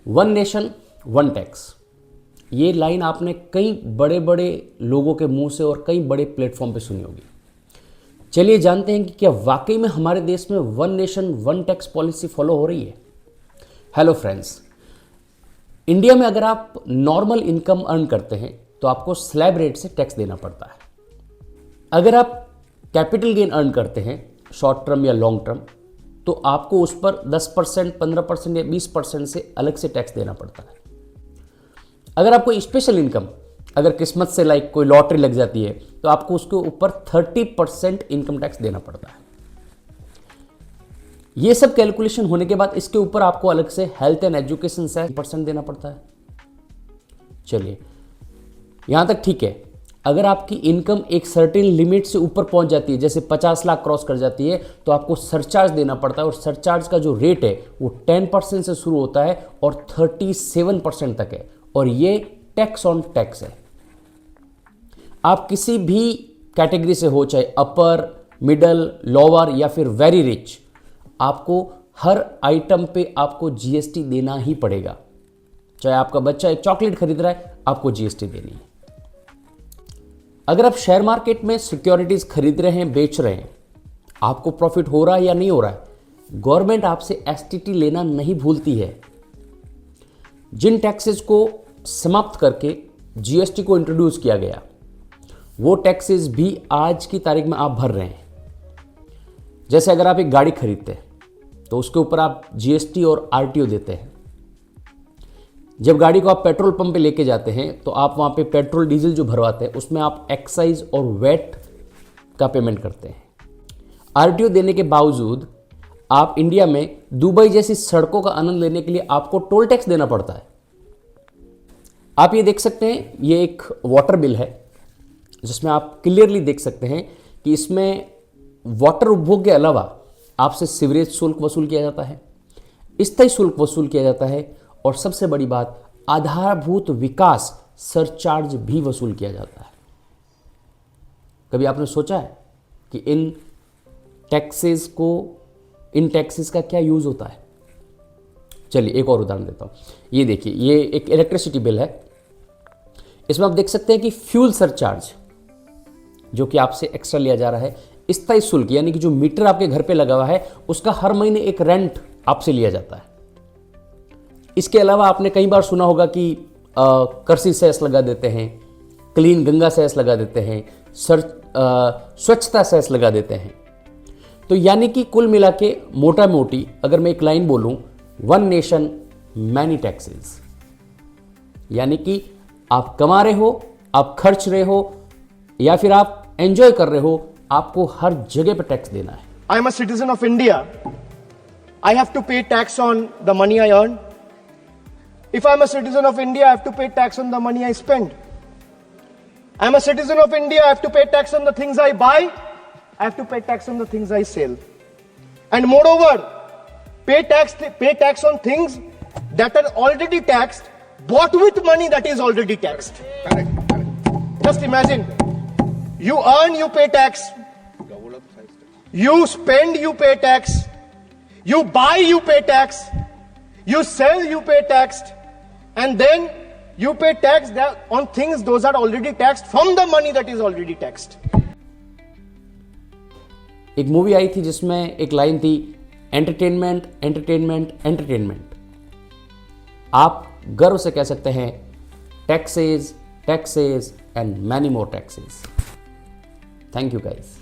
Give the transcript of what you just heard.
One nation one tax, ये line आपने कई बड़े बड़े लोगों के मुंह से और कई बड़े प्लेटफॉर्म पे सुनी होगी। चलिए जानते हैं कि क्या वाकई में हमारे देश में one nation one tax policy follow हो रही है। हेलो फ्रेंड्स, इंडिया में अगर आप नॉर्मल इनकम अर्न करते हैं तो आपको स्लैब रेट से टैक्स देना पड़ता है। अगर आप कैपिटल गेन अर्न करते हैं शॉर्ट टर्म या लॉन्ग टर्म, तो आपको उस पर 10%, 15% या 20% से अलग से टैक्स देना पड़ता है। अगर आपको स्पेशल इनकम, अगर किस्मत से लाइक कोई लॉटरी लग जाती है, तो आपको उसके ऊपर 30% इनकम टैक्स देना पड़ता है। ये सब कैलकुलेशन होने के बाद इसके ऊपर आपको अलग से हेल्थ एंड एजुकेशन से 10% देना पड़ता है। चलिए यहां तक ठीक है। अगर आपकी इनकम एक सर्टेन लिमिट से ऊपर पहुंच जाती है, जैसे 50 लाख क्रॉस कर जाती है, तो आपको सरचार्ज देना पड़ता है। और सरचार्ज का जो रेट है वो 10% से शुरू होता है और 37% तक है, और ये टैक्स ऑन टैक्स है। आप किसी भी कैटेगरी से हो, चाहे अपर, मिडल, लोअर या फिर वेरी रिच, आपको हर आइटम पे आपको जीएसटी देना ही पड़ेगा। चाहे आपका बच्चा एक चॉकलेट खरीद रहा है, आपको जीएसटी देनी है। अगर आप शेयर मार्केट में सिक्योरिटीज खरीद रहे हैं, बेच रहे हैं, आपको प्रॉफिट हो रहा है या नहीं हो रहा है, गवर्नमेंट आपसे एसटीटी लेना नहीं भूलती है। जिन टैक्सेस को समाप्त करके जीएसटी को इंट्रोड्यूस किया गया, वो टैक्सेस भी आज की तारीख में आप भर रहे हैं। जैसे अगर आप एक गाड़ी खरीदते हैं तो उसके ऊपर आप जीएसटी और आरटीओ देते हैं। जब गाड़ी को आप पेट्रोल पंप पे लेके जाते हैं तो आप वहां पे पेट्रोल डीजल जो भरवाते हैं उसमें आप एक्साइज और वैट का पेमेंट करते हैं। आरटीओ देने के बावजूद आप इंडिया में दुबई जैसी सड़कों का आनंद लेने के लिए आपको टोल टैक्स देना पड़ता है। आप ये देख सकते हैं, ये एक वाटर बिल है जिसमें आप क्लियरली देख सकते हैं कि इसमें वाटर उपभोग के अलावा आपसे सीवरेज शुल्क वसूल किया जाता है, स्थायी शुल्क वसूल किया जाता है, और सबसे बड़ी बात, आधारभूत विकास सरचार्ज भी वसूल किया जाता है। कभी आपने सोचा है कि इन टैक्सेस का क्या यूज होता है? चलिए एक और उदाहरण देता हूं। ये देखिए, ये एक इलेक्ट्रिसिटी बिल है। इसमें आप देख सकते हैं कि फ्यूल सरचार्ज जो कि आपसे एक्स्ट्रा लिया जा रहा है, स्थायी शुल्क यानी कि जो मीटर आपके घर पे लगा हुआ है उसका हर महीने एक रेंट आपसे लिया जाता है। इसके अलावा आपने कई बार सुना होगा कि कृषि सेस लगा देते हैं, क्लीन गंगा सेस लगा देते हैं, स्वच्छता सेस लगा देते हैं। तो यानी कि कुल मिला के मोटा मोटी अगर मैं एक लाइन बोलूं, वन नेशन मैनी टैक्सेस, यानी कि आप कमा रहे हो, आप खर्च रहे हो, या फिर आप एंजॉय कर रहे हो, आपको हर जगह पर टैक्स देना है। I am a citizen of India. I have to pay tax on the money I earn. If I am a citizen of India, I have to pay tax on the money I spend. I am a citizen of India, I have to pay tax on the things I buy. I have to pay tax on the things I sell. And moreover, pay tax on things that are already taxed, bought with money that is already taxed. Correct. Just imagine, you earn, you pay tax. You spend, you pay tax. You buy, you pay tax. You sell, you pay tax. And then you pay tax on things those are already taxed from the money that is already taxed. एक movie आई थी जिसमें एक line थी, entertainment entertainment entertainment. आप गर्व से कह सकते हैं, taxes taxes and many more taxes. Thank you guys.